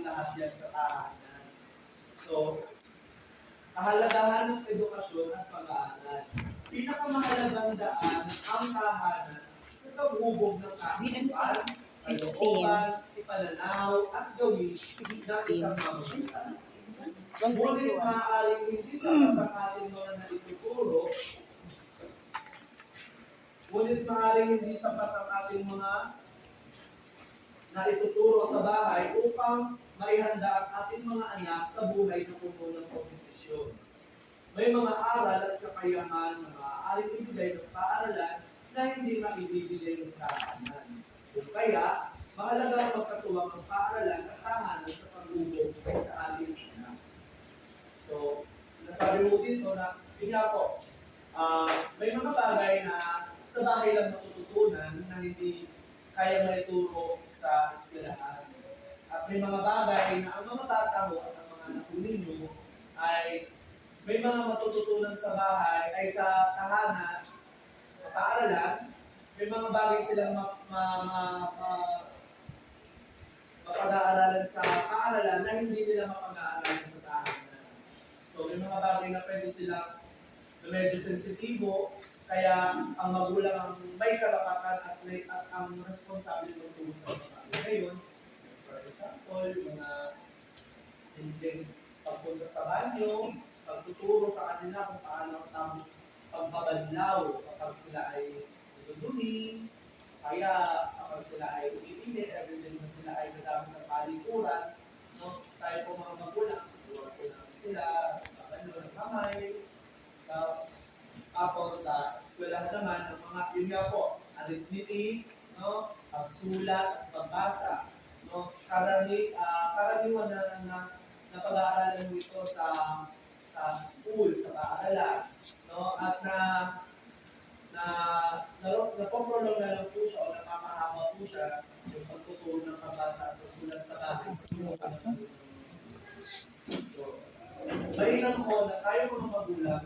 lahat yan sa tahanan. So, kahalagahan ng edukasyon at pag-aaral. Pinakamahalagang daan ang tahanan sa paghubog ng kaisipan, kalooban, ipananaw, at gawin ng isang mamamayan. Ngunit maaaring hindi sapat ang ating mga naituturo, sa bahay upang maihanda ang ating mga anak sa buhay na puno ng kompetisyon. May mga aral at kakayahan na maaaring ibigay ng paaralan na hindi maibibigay ng tahanan. Kung kaya, mahalaga ang magkatuwang ang paaralan at tahanan sa paghubog sa ating anak. So, nasabi mo dito na, po, may mga bagay na sa bahay lang matututunan na hindi kaya maituro sa eskwelahan. At may mga bagay na ang mga tataho at ang mga anak ninyo ay may mga matututunan sa bahay ay sa tahanan, sa paaralan, may mga bagay silang mapag-aaralan sa paaralan na hindi nila mapag-aaralan sa tahanan. So may mga bagay na pwede silang medyo sensitibo, kaya ang magulang ang may karapatan at ang responsable ng tungkol sa mga bagay. Ngayon, for example, mga simpleng pagpunta sa banyo, pagtuturo sa kanila kung paano ang tamang pagbabanlaw kapag sila ay niludumi, kaya kapag sila ay umiinit, everyday na sila ay nagamit ng palikuran, no? Tayo po mga magulang, turuan po namin sila, kapag ng kamay, tapos sa eskwelahan naman, ang mga yun nga po, arithmetic, no? Pagsulat at pagbasa. No? Karaniwan na pag-aaralan mo ito sa school, sa paaralan. No? At napoprolong na lang po siya o napapahaba po siya yung pagtuturo ng pagbasa at pagsulat sa bahay. So, mainam ko na tayo mga magulang,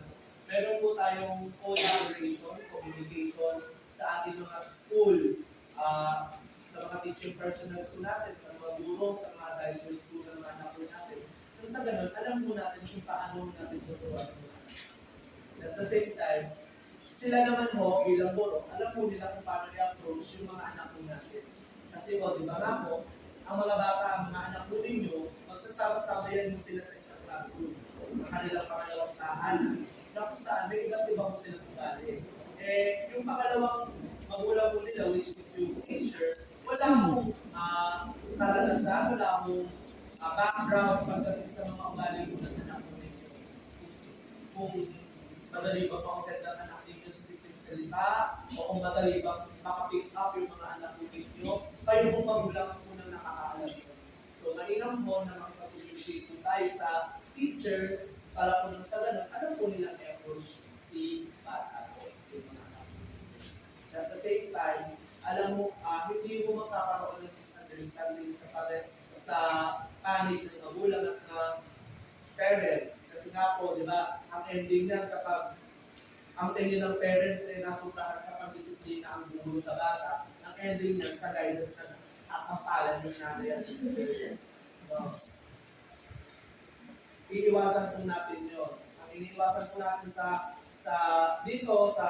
meron po tayong collaboration, communication sa ating mga school, sa mga teaching personnel po natin, sa mga guro, sa mga advisors po ng mga anak po natin. Nang sa ganun, alam po natin kung paano natin tuturuan po natin. At the same time, sila naman ho, bilang guro, alam po nila kung paano i-approach yung mga anak po natin. Kasi di ba nga po, ang mga bata, ang mga anak po ninyo, magsasama-sama yan mo sila sa isang classroom. Ang kanilang pangalawang tahanan. Na kung saan may iba't ibang silang ugali. Yung pangalawang magulang mo nila, which is yung teacher, wala akong karanasan, wala akong background pagdating sa mga ugali mo ng anak mo ninyo. Kung madali ba pa-offend ang anak ninyo sa simpleng salita, o kung madali ba makapick up yung mga anak ninyo, kayo kung magulang ang unang nakakaalam. So, mainam mo na makipag-communicate po tayo sa teachers para po nang sa ganun, alam po nila i-approach si bata o yung mga anak. At the same time, alam mo, hindi mo magkakaroon ng misunderstanding sa panig ng magulang at ng parents. Kasi nga po, di ba, ang ending niyan kapag ang tingin ng parents ay nasumprahan sa pagdisiplina ang guro sa bata, ang ending niyan sa guidance na sasampalan yung nanay at si teacher. Iiwasan po natin yun. Ang iniiwasan po natin sa dito sa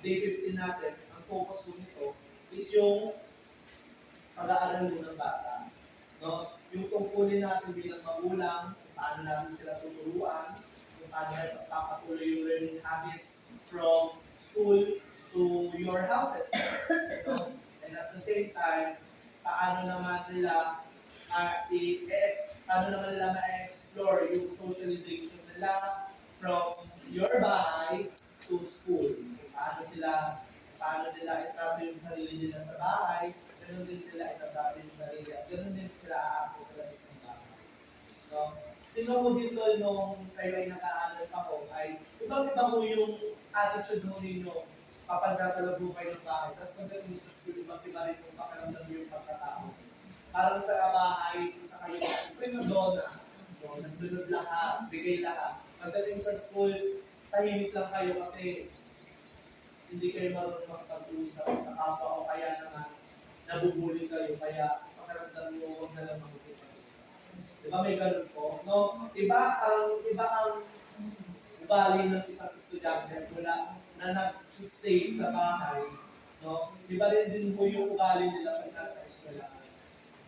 day 15 natin, ang focus po nito is yung pag-aaral mo ng bata. No? Yung tungkulin natin bilang magulang, kung paano natin sila tuturuan, kung paano natin papatuloy yung learning habits from school to your houses. No? And at the same time, paano naman nila ma-explore yung socialization nila from your bahay to school. Paano nila itrato yung sarili nila sa bahay, ganun din nila itrato yung sarili, at ganun din sila aako sa labas ng bahay. No? Sino mo dito nung kayo ay nag-aaral pa ko ay ibang-iba mo yung attitude mo ninyo kapag nasa loob kayo ng bahay. Tapos pagdating mo sa school, ibang-iba rin yung pakiramdam yung pagkatao. Parang sa bahay, sa kayo, prima dona, nasunod lahat, bigay lahat. Pagdating sa school, tahimik lang kayo kasi hindi kayo marunong makapag-usap sa kapwa o kaya naman nabubuli kayo, kaya pakiramdam nyo huwag na lang makikipag-usap. Di ba may ganun po? No? Iba ang ugali ng isang estudyante mula na nag-stay sa bahay. No? Iba rin din po yung ugali nila pag nasa eskwela.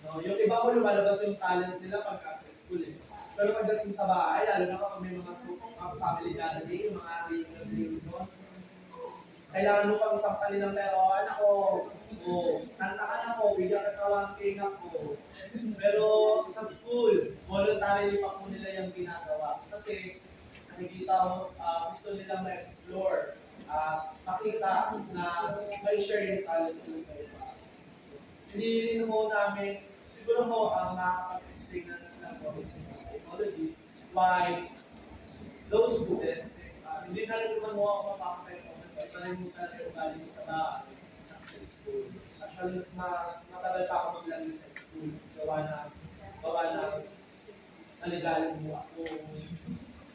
No? Yung iba po lumalabas yung talent nila pag nasa school eh. Pero pagdating sa bahay, lalo na kapag may mga family gathering, yung mga reunion, kailangan mo pang sampalin ng pero, anak ko, kantakan ako, bigyan ka tawang king ako. Pero sa school, voluntarily pa po nila yung ginagawa. Kasi nakikita mo, gusto nila ma-explore, makita na may share yung talent nila sa iba. Hindi rin mo namin, siguro mo ang nakakapag-explain ng psychologists why those students, hindi na rin naman mo ako mapapakita ito rin mo talaga yung galing sa bahay at sa school. Actually, mas matagal pa ako maglagi sa school. Gawa na naligalan mo ako.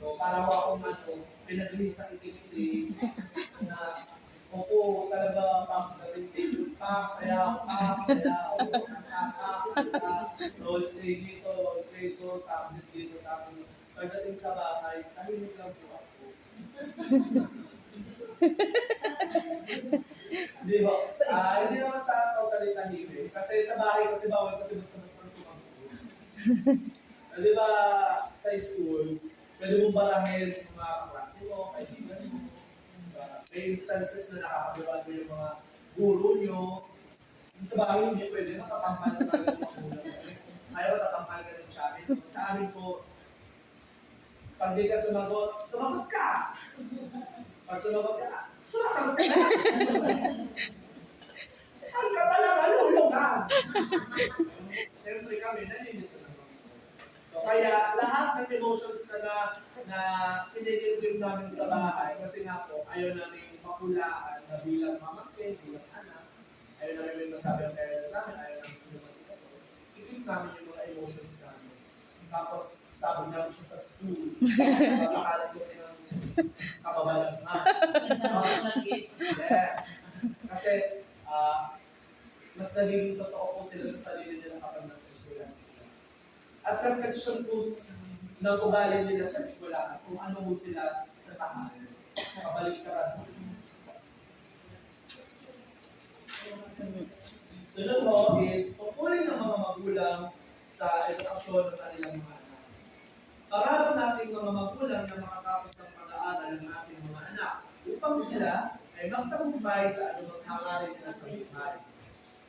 So, para mo akong pinaglinis sa itik-itik na opo, talaga pagdating sa school sayaw, role play dito, tablet dito. Pagdating sa bahay, tahimik lang po ako. Hindi ba? Hindi naman sa totally tahimik. Kasi sa bahay kasi bawal kasi basta-basta sumagot. Di ba sa school, pwede mong barahin yung mga kaklase mo, kaibigan mo. May instances na nakakabiwan mo yung mga guro nyo. Sa bahay hindi pwede, matatampal na talaga yung mga guro. Ayaw tatampal ka ng challenge. Sa amin po, pag di ka sumagot ka! Pag sumagot ka, sumasagot ka na! Saan ka talaga lulugan? Siyempre kami, naninito naman. So, kaya lahat ng emotions na pinigil namin sa bahay, kasi nga po, ayaw namin mapulaan na bilang pamangkin, bilang anak, ayaw namin may masabi ang parents namin, ayaw namin sila mag-isa ko. Ikip namin yung mga emotions namin. Tapos, sabi namin siya sa school. Mapakalat ko rin ang kababalaghan. Yes. Kasi, mas naging totoo po sila sa sarili nila kapag nasa eskwela sila. At reflection po ng ugali nila sa eskwela kung ano po sila sa tahanan. Kabaliktaran. Sunod mo is tungkulin ng mga magulang sa edukasyon ng kanilang mga anak. Pangarap nating mga magulang na makatapos ng pag-aaral ng ating mga anak upang sila ay magtagumpay sa anumang hangarin nila sa buhay.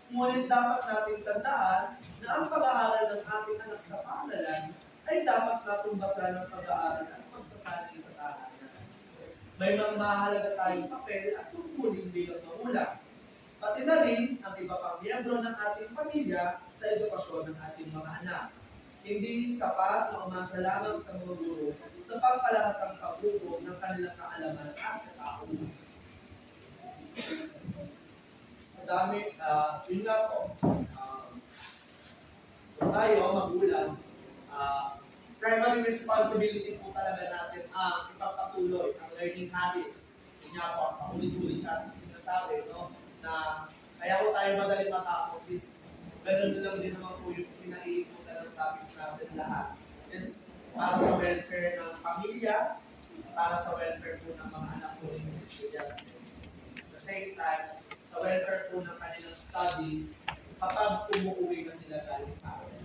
Ngunit dapat nating tandaan na ang pag-aaral ng ating anak sa paaralan ay dapat natong basahan ng pag-aaral at pagsasanay sa tahanan. May mga mahalaga tayong papel at tungkulin bilang magulang. Pati na rin ang iba pang miyembro ng ating pamilya sa edukasyon ng ating mga anak. Hindi sapat na umasa lamang sa mga guro sa pangkalahatang pagbuo ng kanilang kaalaman at katauhan. Sa dami, yun nga po, so tayo, magulang, primary responsibility po talaga natin ang ipagpatuloy ang learning habits. Yun nga po, ang paulit-ulit natin sinasabi, no? Na kaya ko tayo magaling matapos is ganun lang din naman po yung pinaiikutan ng topic natin lahat. Is para sa welfare ng pamilya, para sa welfare po ng mga anak po ng estudyante. At the same time, sa welfare po ng kanilang studies, kapag umuwi na sila galing paaralan.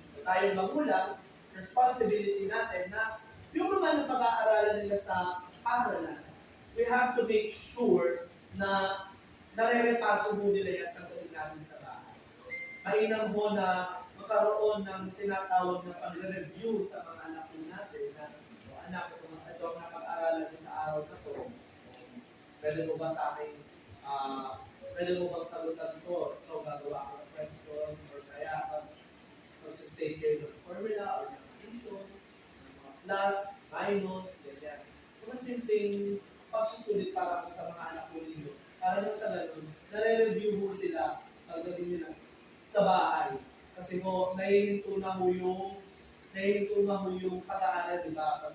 So tayong magulang, responsibility natin na yung naman ang pag-aaralan nila sa paaralan, we have to make sure na nare-repaso mo nila yung tanggalin natin sa bahay. Mainam mo na magkaroon ng tinatawag na pag-review sa mga anak natin na anak, ito ang napag-aralan niyo sa araw na to. Pwede mo ba sa akin, pwede mo bang sagutan ko? Ito, gagawa ko ng question or kaya mag-state kayo ng formula or ng addition, mga plus, minus, ganyan. Mga simpleng pagsusulit para po sa mga anak mo ninyo. Para na sa ganun, nare-review mo sila pagdating nila sa bahay. Kasi po, nahihinto na mo yung pag-aaral, di ba?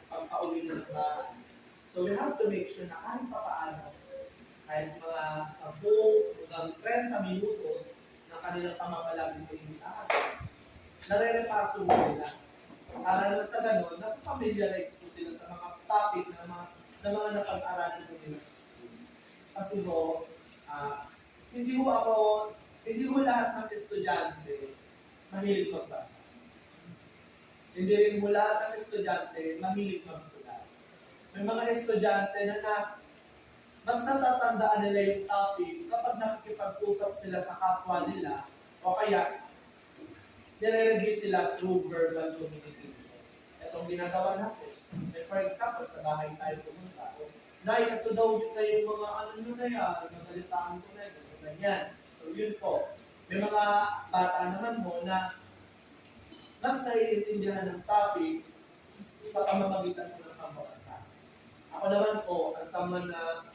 Pag-pauwi na ng bahay. So we have to make sure na kahit pa paano, kahit mga 10 hanggang 30 minutos na kanilang pamamalagi sa inyong araw, nare-repaso mo nila. Para sa ganun, napapamiliarize po sila sa mga topic na mga napag-aralan po nila sa school. Kasi ho, ah, hindi ho ako, hindi ho lahat ng estudyante mahilig magbasa. Hindi rin ho lahat ng estudyante mahilig magsulat. May mga estudyante na mas natatandaan nila yung topic kapag nakikipag-usap sila sa kapwa nila o kaya nire-review sila through verbal communication. Itong ginagawa natin. Like for example, sa bahay tayo pumunta. Nay, ito daw na yung mga ano nyo na yan, nagalitaan ko na yun, ganyan. So yun po. May mga bata naman mo na mas naiintindihan ng topic sa pamamagitan po ng pambabasa. Ako naman po, as someone na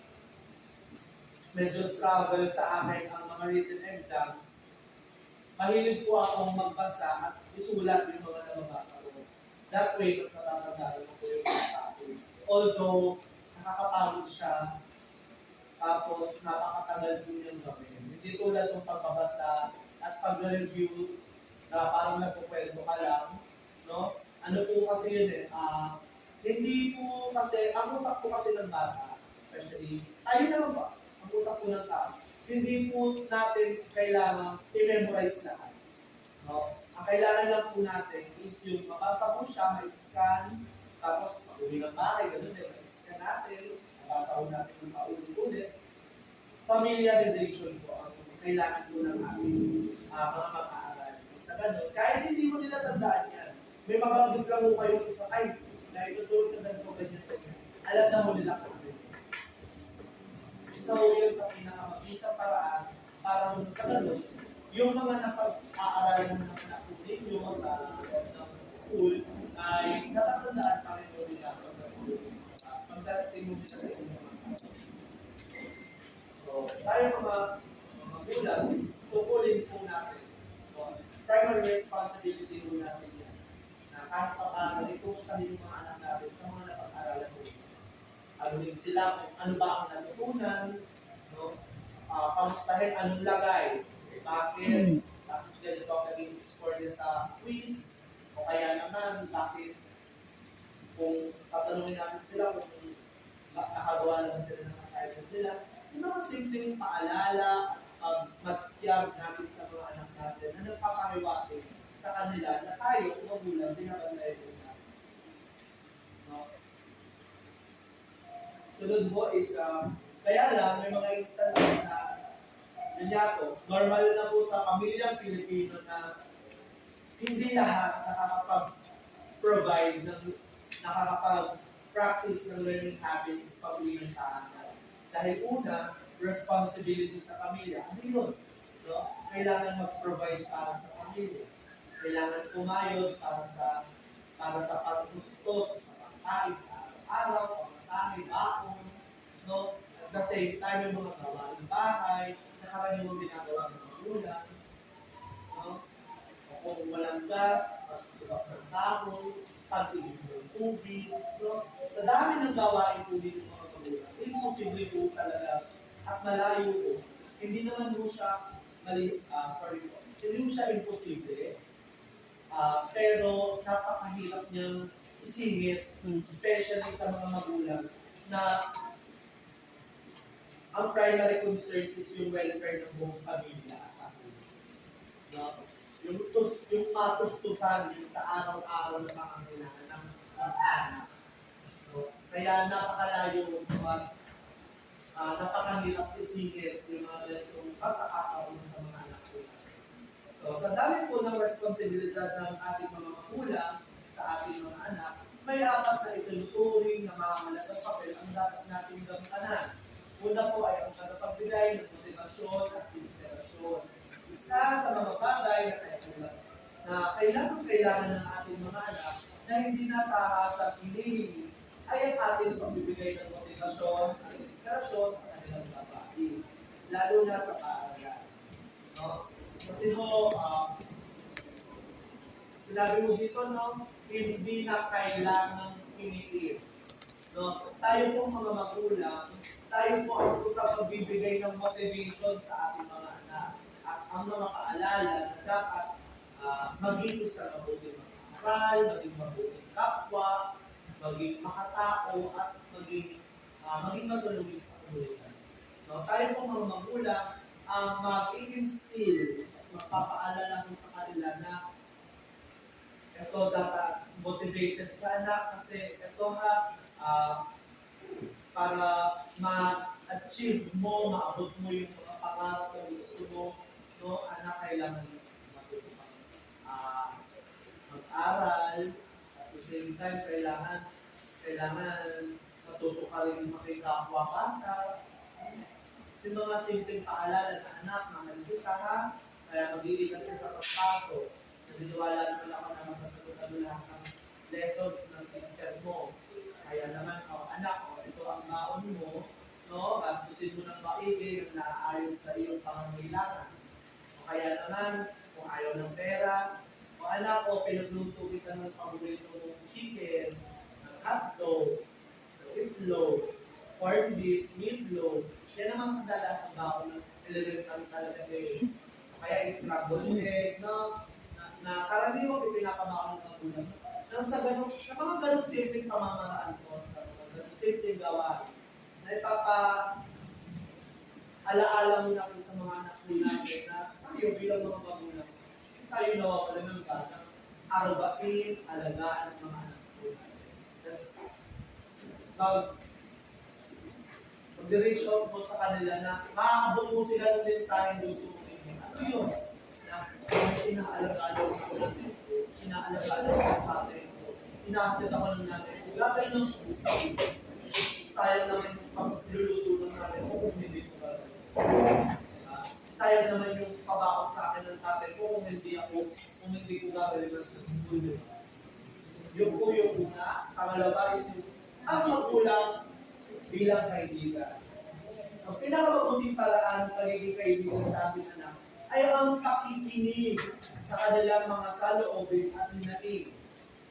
medyo struggle sa akin ang mga written exams, mahilig po akong magbasa at isulat yung mga nababasa ko. That way, mas natatandaan ko po yung mga topic. Although, nakakapagod siya, tapos napakatagal po niyang gawin. Hindi tulad ng pagbabasa at pag-review na parang nagpukwento ka lang, no? Ano po kasi yun eh, hindi po kasi, ang utak po kasi ng bata, especially, tayo naman ba, ang utak po ng tao, hindi po natin kailangan i-memorize lahat. No? Ang kailangan lang po natin is yung mabasa po siya, ma-scan, tapos pag-uwi ng bahay, ganun din, ma-scan natin, mabasa po natin ng paulit-ulit. Familiarization po ang kailangan po ng ating mga mag-aaral. Sa ganun, kahit hindi mo nila tandaan yan, may mabanggit lang po kayong isa, ay, na itutulog na ganito, ganyan. Alam na mo nila kung ano. Isa ho yun sa pinakamabisang paraan para mo sa ganun, yung mga napag-aaralan mo na nakunin nyo sa school ay natatandaan pa rin mo nila pagdating mo nila sa inyong mga klase. So, tayo mga magulang is tukulin po natin. So, primary responsibility po natin yan. Na kahit pa paano, itukustahin yung mga anak natin sa mga napag-aralan mo. Ano din sila, kung ano ba ang natutunan, no? Kamustahin anong lagay, bakit ganito ang naging score niya sa quiz, o kaya naman, bakit kung tatanungin natin sila kung nakagawa naman sila ng assignment nila, yung mga simpleng paalala at matyag natin sa mga anak natin na nagpapariwate sa kanila na tayo, magulang, binabantayan din natin. No? Sunod mo is, kaya lang, may mga instances na nanyato, normal na po sa pamilyang Pilipino na hindi lahat nakakapag-provide, nakakapag-practice ng learning habits pag-uwi ng tahanan. Dahil una, responsibility sa pamilya. Ano yun? No? Kailangan mag-provide para sa pamilya. Kailangan kumayod para sa pagtustos, sa pagkain, sa araw-araw, pamasahe, baon, no? At the same time, yung mga gawain bahay, na karaniwang ginagawa ng magulang, no? O kung walang gas, pagsisibak ng tao, pag-ibig ng tubig, no? Sa dami ng gawain po dito ng mga magulang, imposible po talaga at malayo po. Hindi naman po siya hindi po siya imposible, pero napakahirap niyang isingit, especially sa mga magulang, na ang primary concern is yung welfare ng buong pamilya sa akin. No? Yung katustusan, yung sa araw-araw na pangangailangan ng anak. No? Kaya napakalayo at napakahirap isingit yung mga ganitong pagkakataon sa mga anak ko. So, sa dami po ng responsibilidad ng ating mga magulang sa ating mga anak, may apat na ituturing na mahalagang papel ang dapat nating gampanan. Una po ay ang pagpapagbigay ng motivasyon at inspirasyon. Isa sa mga bagay na kailangan ng ating mga anak na hindi natahasang hinihingi ay ang ating pagbibigay ng motivasyon at inspirasyon sa kanilang gawain, lalo na sa paaralan. No? Kasi mo, sinabi mo dito, no, hindi na kailangang pinilit. No? Tayo po mga magulang, tayo po ay sa pagbibigay ng motivation sa ating mga anak. At ang mga paalala na dapat maging isang mabuting mag-aral, maging mabuting kapwa, maging makatao, at maging matulungin sa komunidad. No, tayo pong mga magulang ang mag-instill at magpapaalala ko sa kanila na ito dapat motivated ka anak kasi ito para ma-achieve mo, maabot mo yung mga pangarap na gusto mo, no, anak, kailangan matuto ka mag-aral, at the same time, kailangan matuto ka rin makikapwa bata. Yung mga simpleng paalala na anak, mahal kita ha, kaya mag-iingat ka sa pagpasok. Naniniwala naman ako na masasagutan mo lahat ng lessons ng teacher mo. Kaya naman, anak, ito ang baon mo, no? Gastusin mo ng maigi na naaayon sa iyong pangangailangan. O kaya naman, kung ayaw ng pera, o anak, pinagluto kita ng paborito mong chicken, ng hotdog, ng itlog, corned beef, meatloaf. Yan naman kadalasang baon ng elementary talaga eh. O kaya scrambled egg, no? Na karaniwang ipinapabaon ng magulang. Sa mga ganong simpleng pamamaraan ko, sa mga ganong simpleng gawain, na alaala mo natin sa mga anak mo natin na tayo bilang mga magulang, tayo nawawala ng bata, arabain, alagaan ang mga anak mo natin. Mag-reach out mo sa kanila na maaabot mo sila ng mensahe gusto mo rin. Ano yun? Na inaalagaan mo natin. Inaalagaan mo ang tatay ko. Inaakit ako ng natin. Gagay ng sayang naman yung pagluluto ng natin kung hindi ko gagawin. Sayang naman yung pabakot sa akin ng tatay ko kung hindi ko gagawin sa school. Yung po yung una, pangalawa is yung ang magulang bilang kaibigan. Ang pinakamabuting paraan ng pagiging kaibigan sa ating anak ay ang pakikinig sa kanilang mga saloobin at hinaing.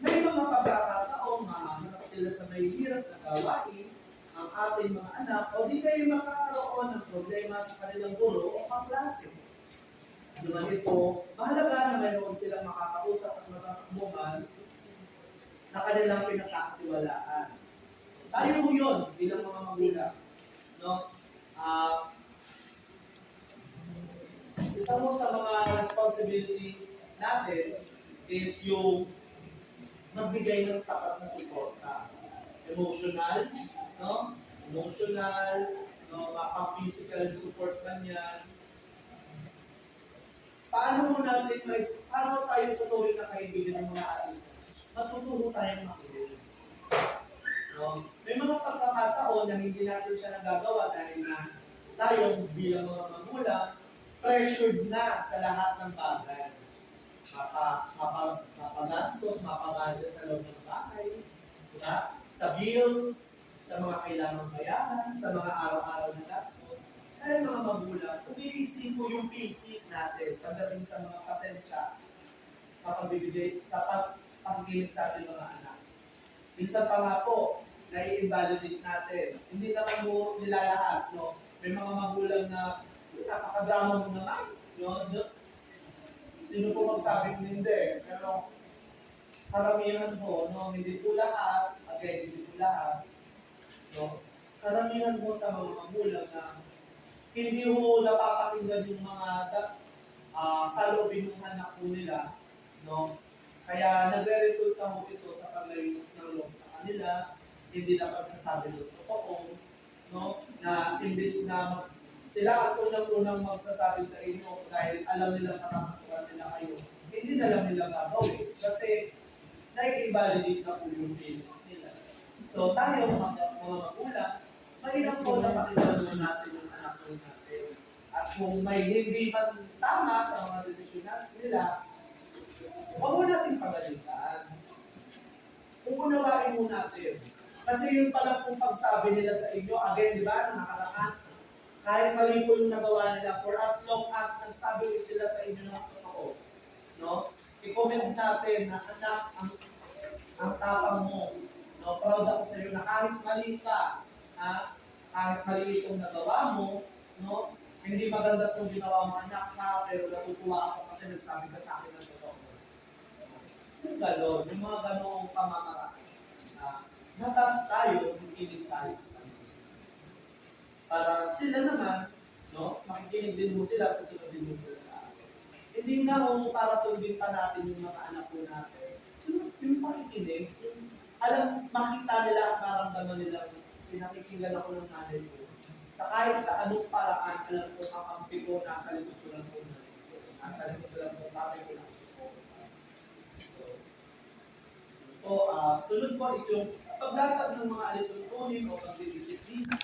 May mga pagkakataong mahanap sila sa may hirap na gawain ang ating mga anak o di kayo makakaroon ng problema sa kanilang guro o kaklase. Naman ito, mahalaga na mayroon silang makakausap at magkakamuhan na kanilang pinagkakatiwalaan. Tayo mo yun bilang mga magulang. No? Isa mo sa mga responsibility natin is yung magbigay ng sapat na suporta. Emotional, no? Emotional, no? Maka-physical support man yan. Paano tayo tutuloy na kaibigan ng mga ating? Matuturo tayong makinig. No? May mga pagkakataon na hindi natin siya nagagawa dahil na tayo bilang mga magulang, pressured na sa lahat ng bagay. Mapagastos, mapabudget sa loob ng bahay, diba? Sa bills, sa mga kailangang bayaran, sa mga araw-araw na gastos. Kaya mga magulang, umiisin po yung basic natin pagdating sa mga pasensya sa pagbibigay, sa pakikinig sa ating mga anak. Minsan pa nga po, nai-invalidate natin. Hindi naman mo nilalahat, no? May mga magulang na napakadrama mo naman, no? Sino po magsabing hindi? Pero karamihan po, no? Hindi po lahat, hindi po lahat, no? Karamihan po sa mga magulang na hindi mo napapakinggan yung mga saloobin ng anak po nila, no? Kaya nagre-resulta mo ito sa paglayo ng loob sa kanila, hindi na pagsasabi ng totoo, no? Na imbis na sila ang unang-unang magsasabi sa inyo dahil alam nila nakakatuwa nila kayo, hindi na lang nila gagawin kasi nai-invalidate na po yung feelings nila. So tayo mga magulang, mainam po na pakinggan mo natin yung anak po natin. At kung may hindi man tama sa mga desisyon nila, huwag mo natin pagalitan. Uunawain mo natin. Kasi yung pala pong pagsabi nila sa inyo, again, di ba, nakaraan, kahit mali po yung nagawa nila, for as long as nagsabi ko sila sa inyo ng totoo, no? I-comment natin na anak, ang tapang mo, no? Proud ako sa iyo na kahit mali ka, kahit mali itong nagawa mo, no? Hindi maganda itong ginawa mo anak ka, pero natutuwa ako kasi nagsabi ka sa akin ng totoo. Yung gano'n, yung mga gano'ng pamamaraan na dapat tayo, makikinig tayo sa kanila. Para sila naman, no, makikinig din mo sila, susunod din mo sila sa atin. Hindi nga ho para sundin pa natin yung mga anak po natin. Yung pakikinig, yung alam, makita nila at maramdaman nila, pinakikinggan ako ng nanay ko. Sa kahit sa anong paraan, alam ko, kakampi ko, nasa likod ko lang po na. Nasa likod ko lang po, tatay ko lang po. So, sunod po is yung paglatag ng mga alituntunin o pagdidisiplina.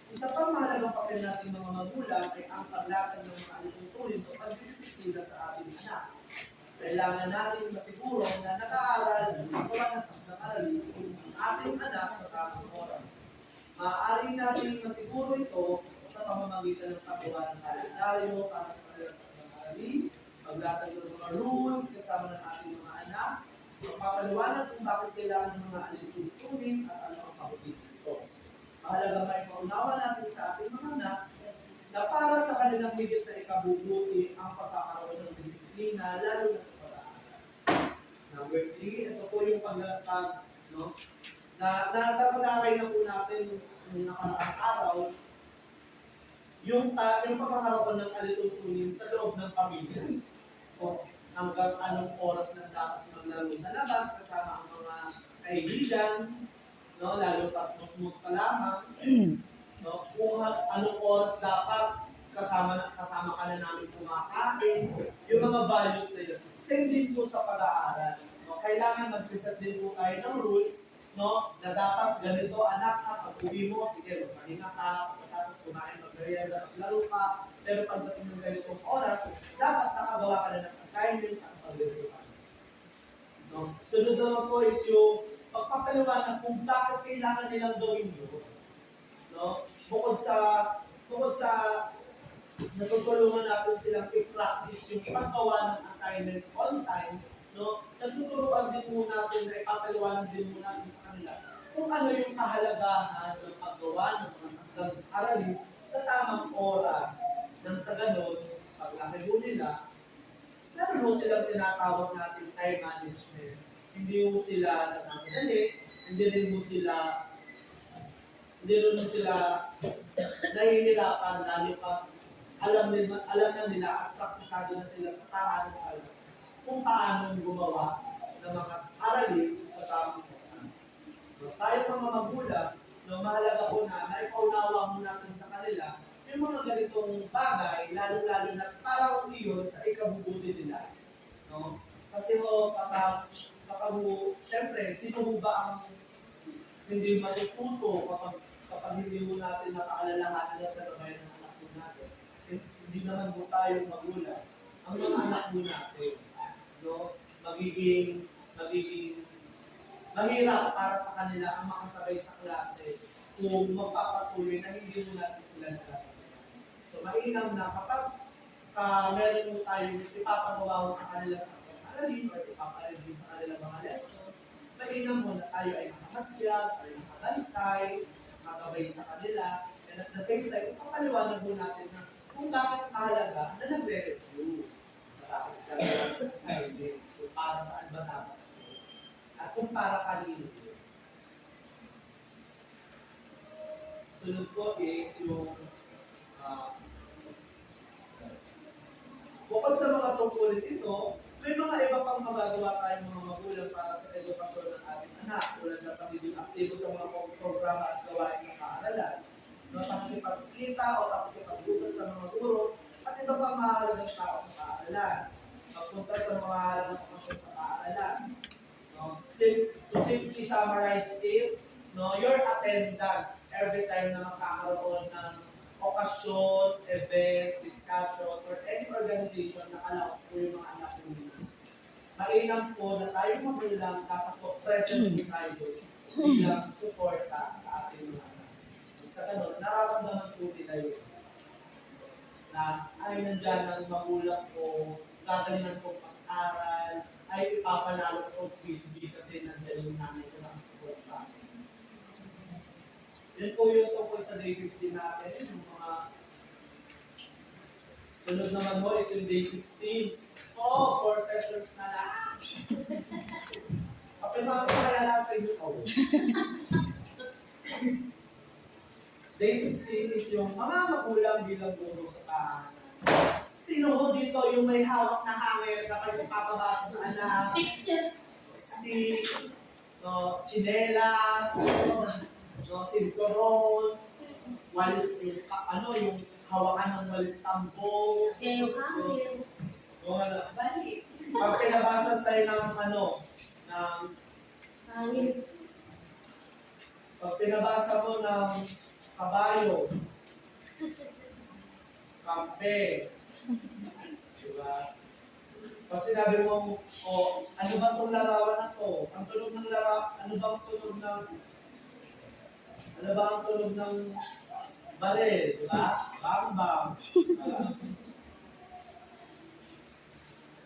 Isa pang mahalagang papel natin mga magulang ay ang paglatag ng mga alituntunin o pagdidisiplina sa ating anak. Kailangan natin masiguro na nag-aaral, wala na pag-aaral ang ating anak sa tamang oras. Maaaring natin masiguro ito sa pamamagitan ng paggawa ng kalendaryo para sa kanilang pag-aaral, paglatag ng mga rules kasama ng ating mga anak, magpapaliwanag kung bakit kailangan ng mga alituntunin at ano ang kabutin ito. Mahalaga may paunawa natin sa ating mga anak na para sa kanilang higit na ikabubuti ang pagkakaroon ng disiplina, lalo na sa pag-aaral. Number 3, ito po yung paglatag, no? Natatalakay na po natin yung nakaraang araw, yung pagkakaroon ng alituntunin sa loob ng pamilya. O hanggang anong oras na dapat maglaro sa labas kasama ang mga kaibigan, no? Lalo pa musmus pa lamang. No? Kung anong oras dapat kasama ka na namin kumakain, yung mga values na yun. Same din po sa pag-aaral. No? Kailangan magsiset din po tayo ng rules, no? Na dapat ganito, anak na pag-uwi mo, sige, magpahinga ka, pagkatapos kumain, mag-merienda, maglaro ka, pero pagdating ng ganitong oras, dapat nakagawa ka na ng assignment at paglaro ka. No? Sunod naman po is yung pagpapaliwanag kung bakit kailangan nilang gawin yun. No? Bukod sa natutulungan natin silang i-practice yung ipagawa ng assignment on time, no? Natuturuan din mo natin na ipapaliwanag din mo natin sa kanila kung ano yung kahalagahan ng paggawa ng mga aralin sa tamang oras. Nang sa ganon, paglaki mo nila, meron mo silang tinatawag natin time management. Hindi mo sila nagmamadali, hindi rin sila nahihirapan lalo pa alam na nila at praktisado na sila sa tamang alam kung paano gumawa ng mga aralin sa tamang oras. No, tayo mga magulang, no, mahalaga po na maipaunawa mo natin sa kanila yung mga ganitong bagay, lalo-lalo na para iyon sa ikabubuti nila. No? Kasi ho, kapag syempre, sino mo ba ang hindi matututo kapag hindi mo natin napaalalahanan at kagabayan ng anak mo natin. Hindi naman po tayo magulang. Ang mga anak mo natin, no, magiging mahirap para sa kanila ang makasabay sa klase kung magpapatuloy na hindi mo natin sila nalalaman. So, mainam na kapag meron mo tayong ipapagawa sa kanila ng aralin or ipapalagay sa kanila mga lesson, mainam mo na tayo ay nakamatyag, tayo nakagantay, makagabay sa kanila, and at the same time, ipapaliwanag mo natin na kung bakit mahalaga na nagre-review. Bakit kailangan ng assignment, kung para saan ba dapat ito, at kung para kanino ito. Sunod po is yung bukod sa mga tungkulin ito, may mga iba pang magagawa tayong mga magulang para sa edukasyon ng ating anak, tulad na pagiging aktibo sa mga programa at gawain ng paaralan, na pakikipagkita o pakikipag-usap sa mga guro, at iba pang mahalagang tao sa paaralan. Magpunta sa mga mahalagang okasyon sa paaralan. No? To simply summarize it, no, your attendance every time na makakaroon ng okasyon, event, discussion, or any organization na kalaok po yung mga anak po nila. Mainam po na tayo magulang dapat po present din tayo bilang suporta sa ating mga anak. Sa ganun, nararamdaman po nila yun na ay nandyan ang magulang ko, gagalingan ko pag-aral, ay ipapanalo ko frisbee kasi nandyan yung nanay ko na support sa akin. Yan po yung tungkol sa day 15 natin, yung mga sunod naman mo is yung day 16. 4 sessions na lang. Kapag makakakala natin yung ako. Day 16 is yung mga magulang bilang guro sa tahanan. Sino ho dito yung may hawak na hangin kapag ipapabasa sa anak? Stick, no, chinelas, no, sinturon, walis, yung hawakan ng walis tambong. No, pag pinabasa sa'yo ng pag pinabasa mo ng kabayo, kampe, diba? Pag sinabi mo, ano ba itong larawan na to? Ang tunog ng ano ba ang tunog ng baril, diba? Bang bang.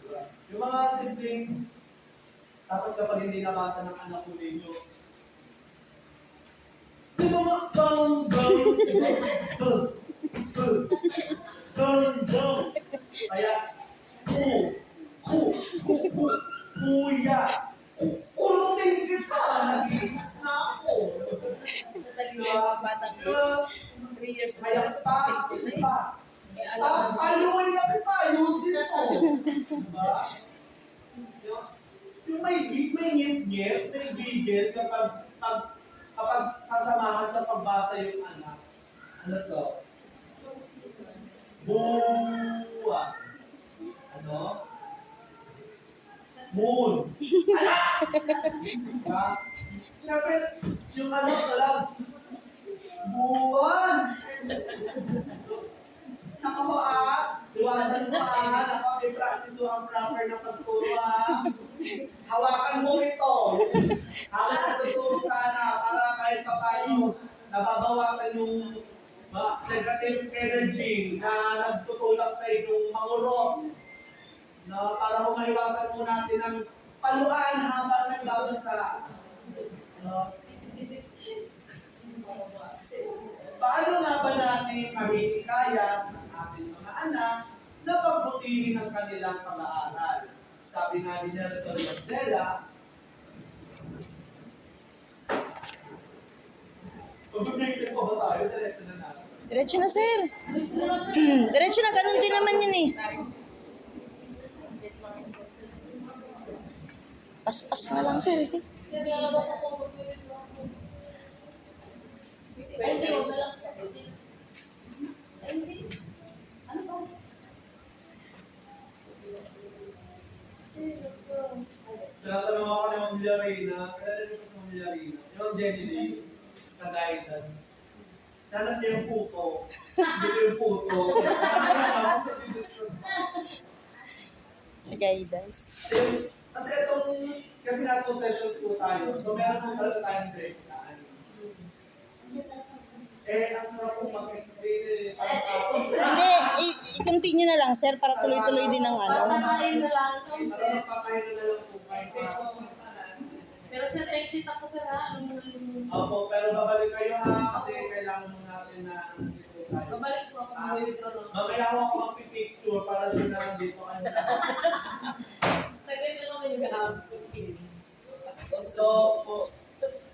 Diba? Yung mga simpleng, tapos kapag hindi nabasa ng anak ko ninyo, yung mga bang bang, kaya, kuya, kurutin kita, nagilis na ako. Kaya paluin na kita, ayusin mo. Diba? Yung may ngit-ngit, may gigil kapag sasamahan sa pagbasa yung anak. Ano to? Buwan. Ano? Moon. Ala! Diba? Siyempre, yung talag, buwan. Iwasan mo i-practice mo ang proper na pagturo Hawakan mo ito. Habang natuturo sana para kahit pa paano nababawasan yung negative energy na nagtutulak sa inyong mangurot. Na para mo maiwasan mo natin ang paluan habang nagbabasa. Paano nga ba natin mahihikayat ang ating mga anak na pagbutihin ang kanilang pag-aaral? Sabi nga ni Nelson Mandela, pag-break pa ba tayo? Diretso na natin. Diretso na, sir. Diretso na, ganun din naman yun eh. Pas-pas na lang, sir. Tinatanong ako ni Ma'am Villarina, kailan niyo pa sa Ma'am Villarina? Yung Ma'am Jenny Lee, sa guidance. Nanap niya yung puto. Dito yung puto. Sa guidance. Kasi nga itong sessions po tayo, so meron po talaga tayong break na ang sarap pong mag-explain Hindi, i-continue na lang, sir, para tuloy-tuloy din ang ano. Para magpapahino na lang po kayo. Pero sa exit ako sa Opo, pero babalik kayo kasi kailangan mo natin na nandito tayo. babalik po ako ng withdraw. Mamaya ako magpipicture para siya na nandito ka na. Saglit na naman yung gahap. So,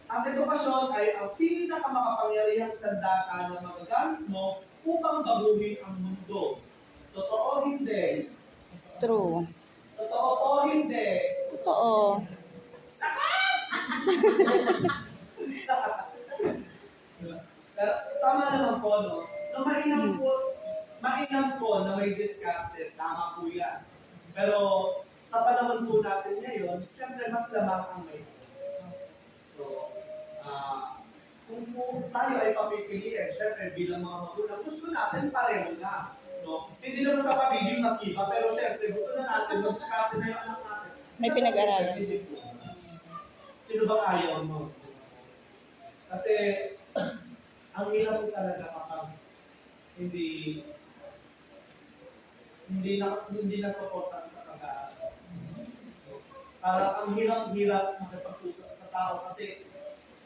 ang edukasyon ay ang pinakamakapangyarihang sandata na magagamit mo upang baguhin ang mundo. Totoo hindi? True. Totoo o hindi? Totoo. Pero tama naman po, no? No, mainam po na may diskarte. Tama po yan. Pero sa panahon po natin ngayon, siyempre mas lamang ang may. So, kung tayo ay papipiliin, siyempre bilang mga magulang, gusto natin pareho na. No? Hindi naman sa pagiging masiba, pero siyempre gusto na natin, mag-diskarte na yung anak natin. May pinag-aralan. Sino bang ayaw mo? Kasi, ang hirap mo talaga kapag hindi na supportan sa pag-aaral. Parang ang hirap makipag-usap sa tao kasi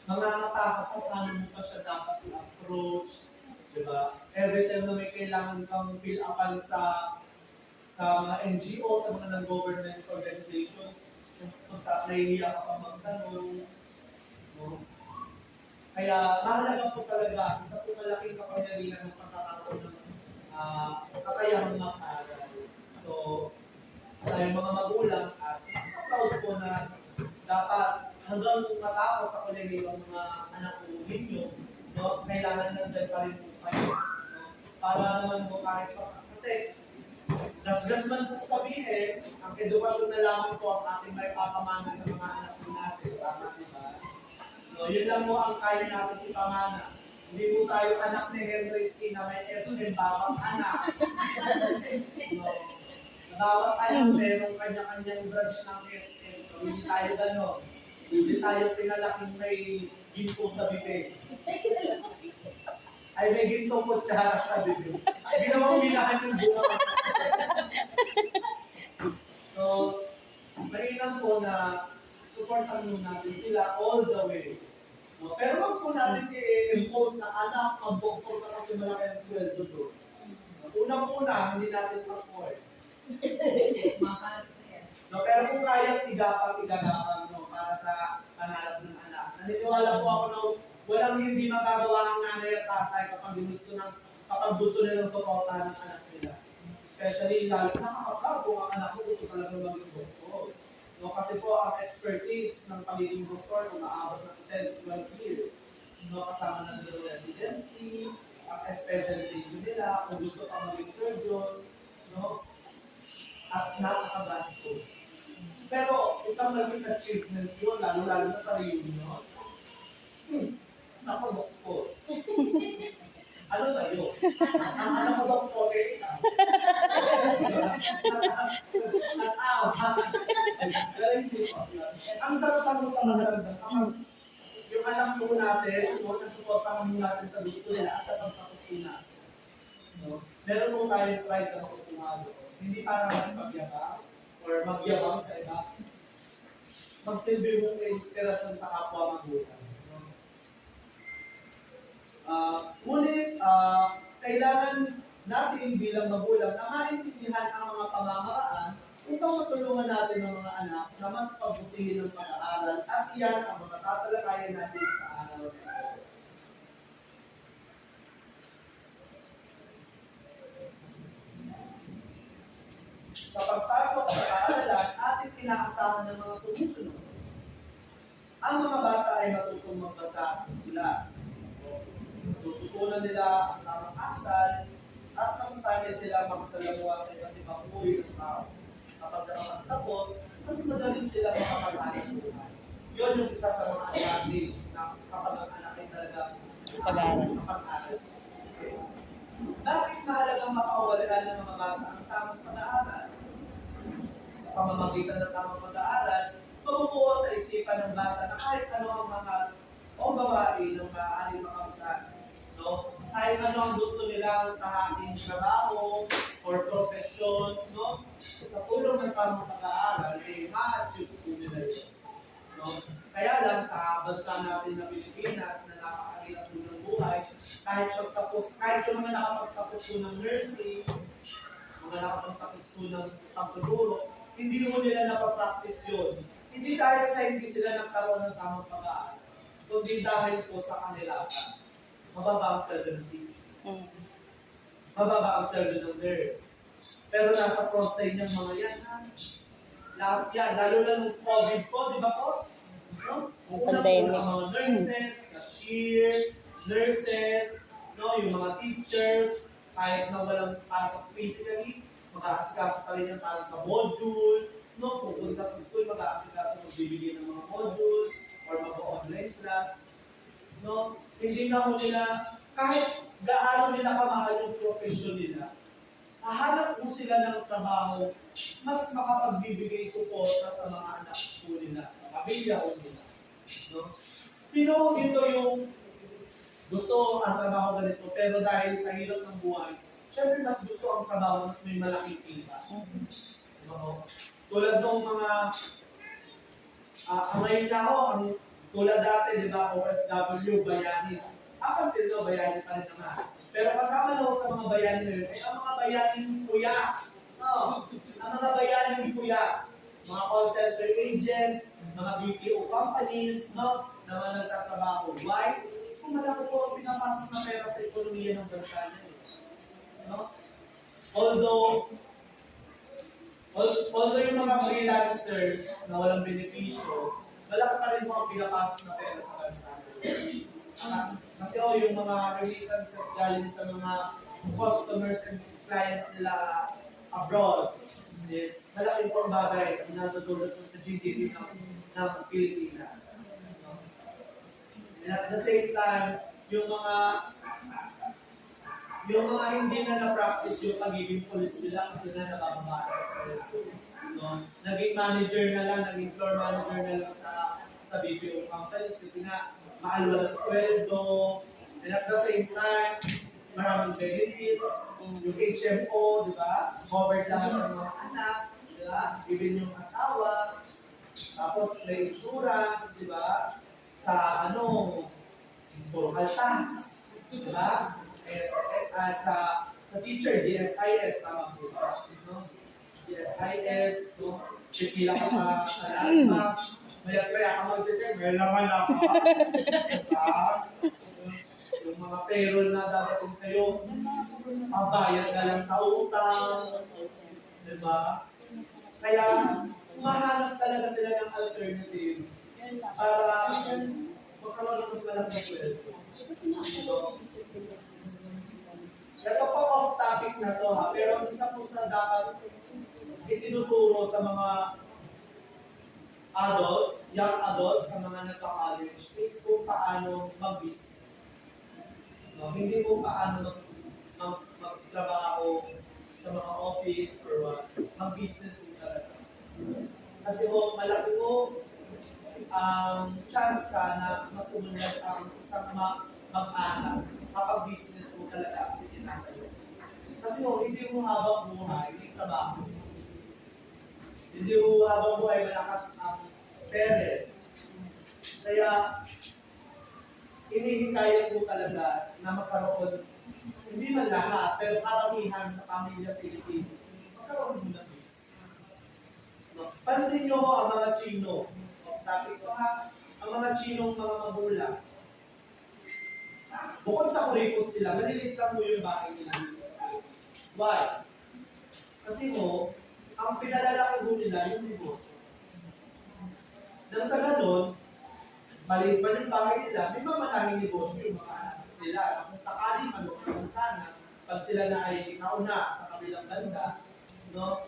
nangangatakot kung paano mo pa siya dapat i-approach. Diba? Every time na may kailangan kang fill upan sa mga NGO, sa mga non-government organizations, nahihiya ka pa magtanong. No? Kaya mahalaga po talaga, isa po malaking kapangyarihan ng pagkakaroon ng kakayahang mag-aral. So, tayong mga magulang at proud po na dapat hanggang matapos sa kolehiyo ang mga anak po ninyo, no, kailangan nandun pa rin po kayo. No? Para naman po kahit pa, kasi gasgas man po sabihin, ang edukasyon na lamang po ang ating may papamana sa mga anak po natin. Tama, di ba? No, yun lang po ang kaya natin ipamana. Hindi po tayo anak ni Henry C. na may SM babang anak. No, bawat anak merong kanya-kanyang branch ng SM. So, hindi tayo gano'n. Hindi tayo pinalaking may ginto sa bibig. Ay, may ginto po tsara sa bibig. Ginawang minahan yung bunga. So, mainam po na supportan mo natin sila all the way. No? Pero wag po natin i-impose na anak, mag-doktor ka kasi malaki ang sweldo doon. Unang-una, hindi natin afford. Mahal siya. No, pero kung kaya igagapang no, para sa pangarap ng anak. Naniniwala po ako na walang hindi magagawa ang nanay at tatay kapag gusto nilang suportahan ng anak nila. Especially lalo na kapag kung ang anak mo gusto talaga maging doktor. No, kasi po ang expertise ng pagiging doktor kung maabot ng 10-12 years. No, kasama na ng residency, ang specialization nila, kung gusto pang maging surgeon, no, at napakagastos. Pero isang malaking achievement yun, lalo-lalo na sa reunion. Naku, doktor. Ano sa'yo? Ang anak ko doktor, eh, ikaw. Pero hindi po. Ang sarap lang mo sa mga yung anak mo natin, yung nasuportahan mo natin sa gusto nila at kapagtapos na. No? Meron po tayong pride na makukuha doon. Hindi para magpagyabang or magyabang sa iba. Magsilbi mong inspirasyon sa kapwa magulang. Ngunit, kailangan natin bilang magulang na maintindihan ang mga pamamaraan upang matulungan natin ang mga anak na mas pabutihin ng pag-aaral at iyan ang mga tatalakayan natin sa araw na ito. Sa pagpasok sa paaralan, ating inaasahan ng mga sumusunod. Ang mga bata ay matutong magbasa at sulat. Tututunan nila ang tamang asal at masasanay sila magsalamuha sa iba't ibang uri ng tao. Kapag nakapagtapos, mas madaling sila makapaghanap buhay. Yun yung isa sa mga advantage na kapag ang anak ay talaga nakapag-aral. Bakit mahalagang makauwalaan ng mga bata ang tamang pag-aaral? Sa pamamagitan ng tamang pag-aaral, mabubuo sa isipan ng bata na kahit ano ang mga o gawain ng maaaring makamtan. No? Kahit ano ang gusto nilang tahaking trabaho or profesyon, no? Sa tulong ng tamang pag-aaral, eh, ma-achieve po nila yun. No? Kaya lang sa bansa natin na Pilipinas na napakahirap po ng buhay, kahit yung mga nakapagtapos po ng nursing, mga nakapagtapos po ng pagtuturo, hindi mo nila napapractice yun. Hindi dahil sa hindi sila nagkaroon ng tamang pag-aaral, kundi dahil po sa kanila mababa ang sweldo ng teacher. Mababa ang sweldo ng nurse. Pero nasa frontline ng mga yan, ha? Lahat yan, lalo na nung COVID po, di ba po? No? Pandemic. Ang mga nurses, cashier, nurses, no? Yung mga teachers, kahit na walang pasok physically, mag-aasikaso pa rin yan para sa module, no? Pupunta sa school, mag-aasikaso magbibigay ng mga modules, or mag-online class, no? Hindi na mo nila, kahit gaano nila kamahal yung profession nila, hahanap mo sila ng trabaho, mas makapagbibigay suporta sa mga anak po nila, sa pamilya po nila. No? Sino dito yung gusto ang trabaho ganito, pero dahil sa hirap ng buhay, syempre mas gusto ang trabaho, mas may malaking kita. No? Tulad ng mga, ngayon na ako, ang tulad dati, di ba, OFW, bayani. Up until now, bayani pa rin naman. Pero kasama na sa mga bayani na yun, ay ang mga bayani kuya. No, ang mga bayani kuya. mga call center agents, mga BPO companies, no, na mga nagtatrabaho. Why? Kasi kung malaki po ang pinapasok na pera sa ekonomiya ng bansa niya. No? Although, although yung mga freelancers na walang benepisyo, malaki pa rin po ang pinapasok na pera sa bansa. Kasi yung mga remittances galing sa mga customers and clients nila abroad is malaki po ang bagay na natutulog sa GDP ng Pilipinas. No? And at the same time, yung mga hindi na na-practice yung pagiging police nila kasi na nabababa. No? Naging manager na lang, naging floor manager na lang sa BPO companies kasi nga maalwa ng sweldo, and at the same time, maraming benefits, yung HMO, di ba? Covered lahat ng mga anak, di ba? Even yung asawa, tapos may insurance, di ba? Sa puro kaltas, di ba? Sa teacher, GSIS, tama po ba? No? GSIS, no? Pipila ka pa sa landmark, maya ka mag-check, may laman na ka. Yung mga payroll na dadating sa'yo, pabayad ka lang sa utang, di ba? Kaya, umahanap talaga sila ng alternative para magkaroon ng mas malaking sweldo. Ito pa off topic na to ha, pero isa po sa dapat itinuturo sa mga young adult, sa mga nagka-college, is kung paano mag-business. No, hindi po paano magtrabaho sa mga office or what, mag-business po talaga. Kasi po, malaki po ang chance na mas umunlad ang isang mag-anak kapag business po talaga ang itinatayo. Kasi po, hindi mo habang buhay, hindi trabaho. Hindi mo habang buhay malakas ang parent. Kaya, inihikayat mo talaga na magkaroon, hindi man lahat, pero karamihan sa pamilya Pilipino, magkaroon mo ng business. No? Pansin nyo ang mga Chino, off topic ko ha, ang mga Chinong mga magulang, bukod sa kuripot sila, maliliit lang mo yung bahay nila dito sa Pilipinas. Why? Kasi ang pinalalaki mo nila yung negosyo. Nang sa ganon, maliit man yung bahay nila, may mamanahing negosyo yung mga anak nila. Kung sakali man o sana, pag sila na ay nauna sa kabilang banda, no,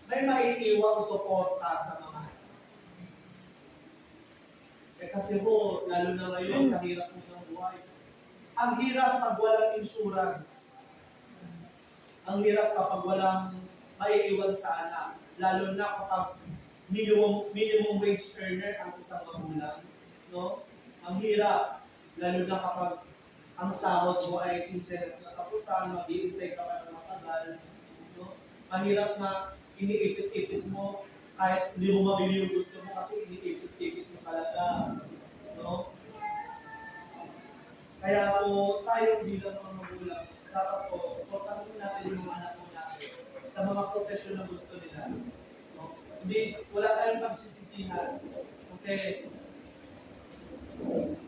may maiiwang suporta sa mga anak. Kasi lalo na ngayon sa hirap ng buhay, ang hirap pag walang insurance. Ang hirap kapag walang maiiwan sa anak. Lalo na kapag minimum wage earner ang isang magulang. No? Ang hirap. Lalo na kapag ang sahod mo ay 15 na kapusan, mag-iintay ka pa ng matagal. No? Mahirap na iniipit-ipit mo kahit hindi mo mabili yung gusto mo kasi iniipit-ipit mo talaga. No? Kaya tayo bilang mga magulang, dapat supportan mo natin yung mga anak mo natin sa mga profesyon na gusto nila. No? Hindi, wala tayong pagsisisihan. Kasi,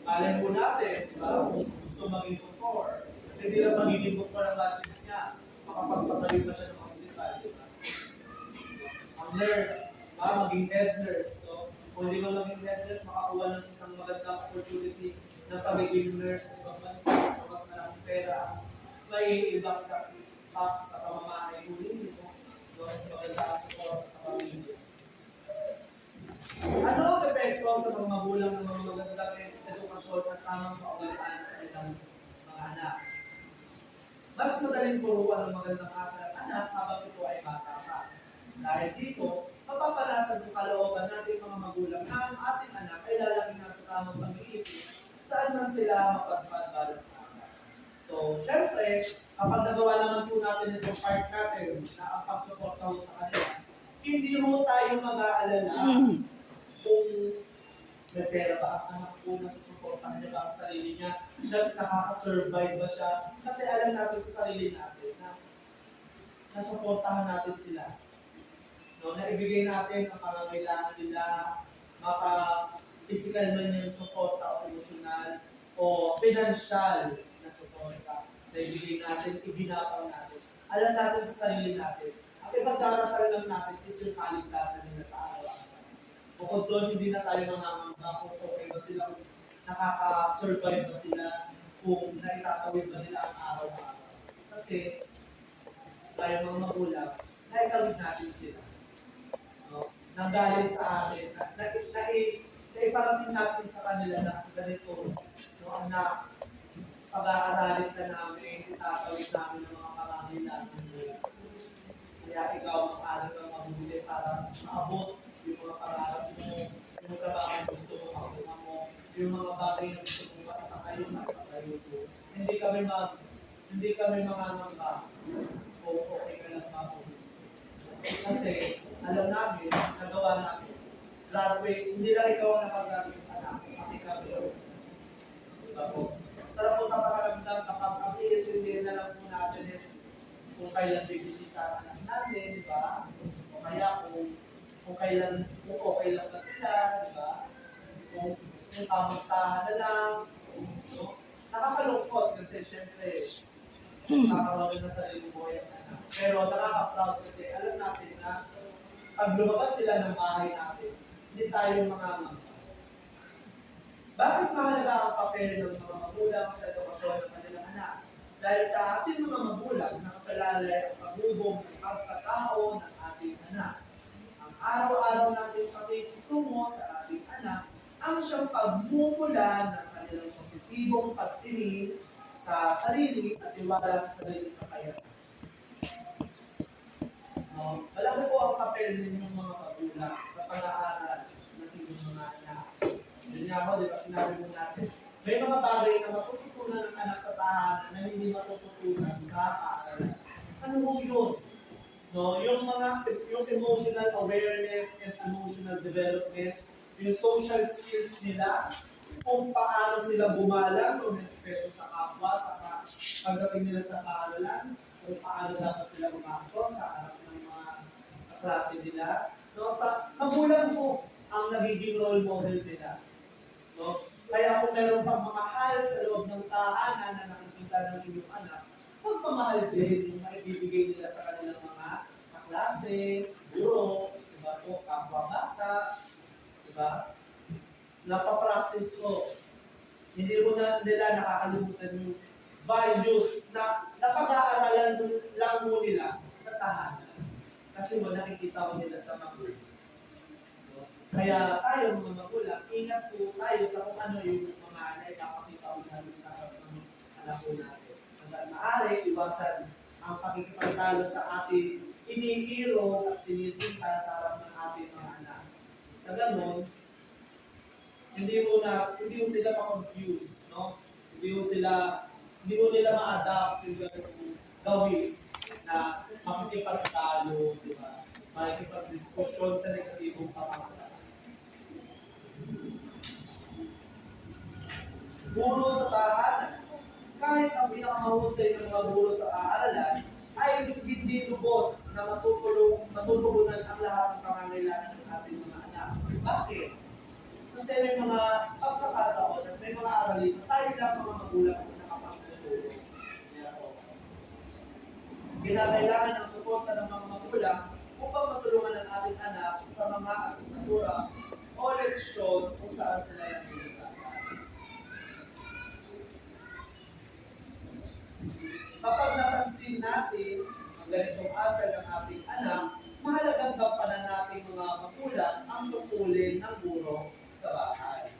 alin mo natin, di ba? Kung gusto maging doktor, hindi lang magiging doktor ang budget niya, makapagpatalim na siya ng hospital, di ba? Ang nurse, maging head nurse. So, kung hindi mo maging head nurse, makakuha ng isang magandang opportunity na pagiging nurse sa ibang bansa. So, mas malaking pera ang may ibang sa pamamahay mo ninyo. Mas maganda ang support sa pamilya. Ano ang epekto sa mga magulang ng mga magandang edukasyon at tamang kaugalian ng kanilang mga anak? Mas madaling turuan ng magandang asa ng anak habang ito ay bata pa. Dahil dito, mapapanatag ng kalooban natin mga magulang na ang ating anak ay lalaki na sa tamang pag-iisip saan man sila mapadpad balang araw. So, syempre, kapag nagawa naman po natin itong part natin na ang pagsuporta sa kanila, hindi mo tayo mag-aalala kung may pera ba ang anak ko, nasusuportahan niya ba ang sarili niya, nakaka-survive ba siya, kasi alam natin sa sarili natin na nasuportahan natin sila. No? No, na ibigay natin ang pangangailangan nila, mapa-physical man yung suporta o emosyonal o financial na suporta na ibigay natin, ibinapang natin. Alam natin sa sarili natin, ang ipagdarasal lang natin is yung kaligtasan nila sa araw-araw. Bukod doon, hindi na tayo mangangamba kung okay ba sila, kung nakaka-survive ba sila, kung naitatawid ba nila ang araw-araw. Kasi, tayo mga magulang, naitawid natin sila. No? Nanggaling sa atin, naiparating natin sa kanila na ganito, no, anak, pag-aaralin ka namin, itatawid namin ang mga pangangailangan mo. Kaya ikaw mag-aral kang mabuti para maabot yung mga pangarap mo, yung trabaho gusto mo makuha mo, yung mga bagay na gusto mo matakayo mo. Hindi kami mangangamba o okay ka lang mabuti. Kasi alam namin, nagawa namin. Graduate, hindi lang ikaw ang nakagraduate, anak, pati kami. Diba po? Sarap po sa pakaramdam kapag ang iintindihan na lang po natin is kung kailan bibisita ang anak natin, di ba? O kaya kung okay lang ba sila, di ba? Kung kamustahan na lang. No? Nakakalungkot kasi syempre, nakakaroon na sa sarili buhay ang anak. Pero nakaka-proud kasi alam natin na pag lumabas sila ng bahay natin, hindi tayo mangangamba. Bakit mahalaga ang papel ng mga magulang sa edukasyon ng kanilang anak? Dahil sa ating mga magulang, nakasalalay ang pagubong ng pagkatao ng ating anak. Ang araw-araw natin pakikitungo sa ating anak ang siyang pagmumula ng kanilang positibong pagtingin sa sarili at tiwala sa sariling kakayahan. Malaki po ang papel ninyong mga magulang sa pag-aaral ng inyong mga anak. Yun nga ako, di ba sinabi mo natin, may mga bagay na matututunan ng anak sa tahanan na hindi matututunan sa paaralan. Ano mo yun? No, yung emotional awareness and emotional development, yung social skills nila, kung paano sila bumalang o respeto sa kapwa, sa pagdating nila sa paaralan, kung paano dapat sila umakto sa harap ng mga kaklase nila. No, sa magulang mo ang nagiging role model nila. No? Kaya kung meron pang mamahal sa loob ng tahanan na nakikita ng inyong anak, pagmamahal din yung maibibigay nila sa kanilang mga kaklase, guro, diba po, kapwa bata, diba? Napapractice ko. Hindi mo na nila nakakalimutan yung values na napag-aaralan lang mo nila sa tahanan. Kasi mo nakikita mo nila sa magulang. Kaya tayo mga magulang, ingat po tayo sa kung ano yung mga naipapakita ko namin sa harap ng anak po natin. Hanggang maaari, iwasan ang pakikipagtalo sa ating iniiro at sinisinta sa harap ng ating mga anak. Sa ganon, hindi mo sila ma-confuse, no? Hindi mo nila ma-adapt yung ganung gawin na makikipagtalo, di ba? Makikipag-diskusyon sa negatibong pamamaraan. Guro sa tahanan, kahit ang pinakamahusay ng mga guro sa paaralan ay hindi lubos na matutugunan ang lahat ng pangangailangan ng ating mga anak. Bakit? Kasi may mga pagkakataon at may mga aralin na tayo lang mga magulang na nakapagtutulong. Kinakailangan ng suporta ng mga magulang upang matulungan ang ating anak sa mga asignatura o leksyon kung saan sila nangyayaman. Kapag napansin natin ang ganitong asal ng ating anak, mahalagang gampanan natin mga magulang ang tungkulin ng guro sa bahay.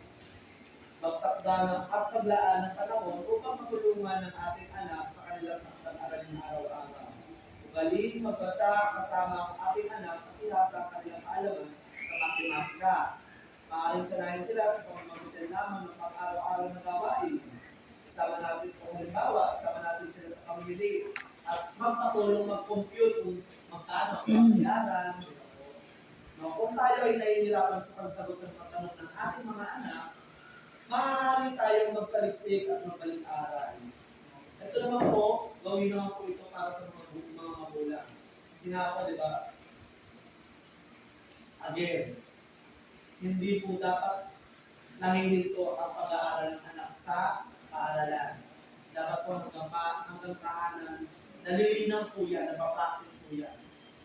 Magtakda at paglaan ng panahon upang matulungan ng ating anak sa kanilang pag-aralin araw-araw. Ugaling magbasa kasama ang ating anak at ihasa ang kanilang kaalaman sa matematika. Maaaring sanayin sila sa pamamagitan lamang ng pang-araw-araw na gawain. Isama natin kung halimbawa, isama natin sila sa community at magpatulong mag-compute kung magkano ang pangyayaran. No, kung tayo ay nahihirapan sa pagsagot sa mga tanong ng ating mga anak, maaari tayong magsaliksik at magbalik-aral. Ito naman po, gawin naman po ito para sa mga magulang. Kasi nga po, di ba, Again, hindi po dapat nahihinto ang pag-aaral ng anak sa paaralan. Dapat po hanggang tahanan, nalilinaw po yan, napapractice po yan.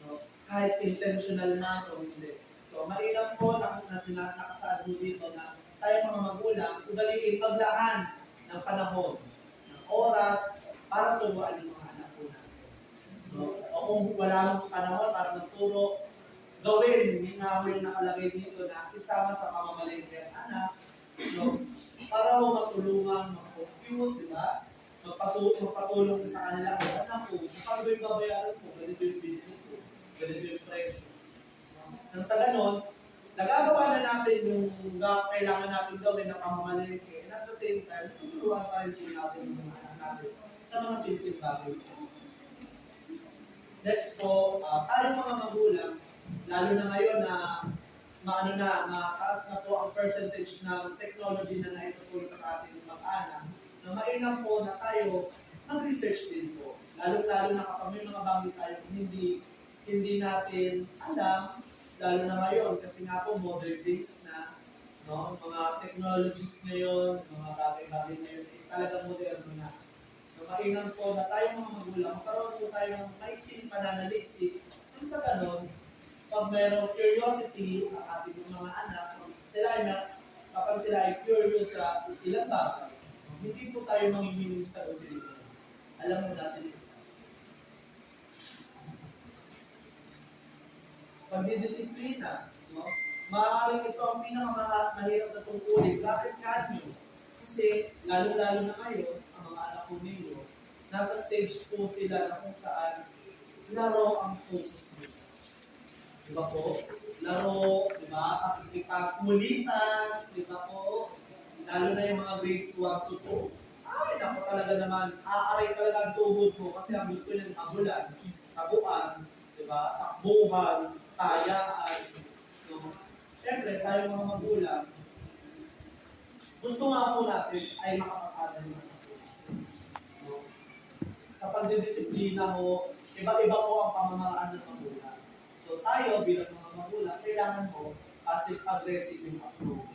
No? Kahit intentional na o hindi. So, mainam po nakasaad mo dito na tayo mga magulang, ugaliin maglaan ng panahon, ng oras, para turuan yung mga anak po natin. No? O kung wala nang panahon para magturo, gawin yung nakalagay dito na isama sa pamamalengke ang anak, no? Para mo matulungan, mag-compute, di ba? Magpatulong sa kanila ang anak ko. Paano ba yung babayaran mo? Ganito yung binili ko. Ganito yung presyo. Nang sa ganon, nagagawa na natin yung kailangan natin gawin na pamamalengke. And at the same time, tutulungan pa rin po natin yung mga anak natin sa mga simpleng bagay. Next po, tayo mga magulang, lalo na ngayon na mataas na po ang percentage ng technology na naitutulong sa ating mag-anak, na mainam po na tayo mag-research din po. Lalo-lalo na kapag may mga bagay tayo hindi natin alam, lalo na ngayon kasi nga po modern days na, no? Mga technologies ngayon, mga bagay-bagay ngayon, talagang moderno na. So, mainam po na tayo mga magulang, magkaroon po tayo ng maiksing pananaliksik. Nang sa ganon, pag mayroong curiosity ang ating mga anak, kapag sila ay curious sa ilang bagay, hindi po tayo manginginig sa udilo. Alam mo natin yung sasabihin. Pagdidisiplina, no? Maaaring ito ang pinakamahirap na tungkulin. Bakit kanyo? Kasi lalo-lalo na ngayon, ang mga anak ko ninyo, nasa stage po sila na kung saan laro ang focus nila. Diba po? Laro, diba? Pakikipagkulitan, diba po? Lalo na yung mga grades 1 to 2. Ay, naku talaga naman, aaray talaga ang tuhod mo kasi ang gusto niyang habulan, taguan, diba? Takbuhan, sayaan. No? Siyempre, tayo mga magulang, gusto nga po natin ay makapag-aral ng anak po. No? Sa pagdidisiplina mo, iba-iba po ang pamamaraan ng magulang. So tayo bilang mga magulang, kailangan mo passive-aggressive yung approach.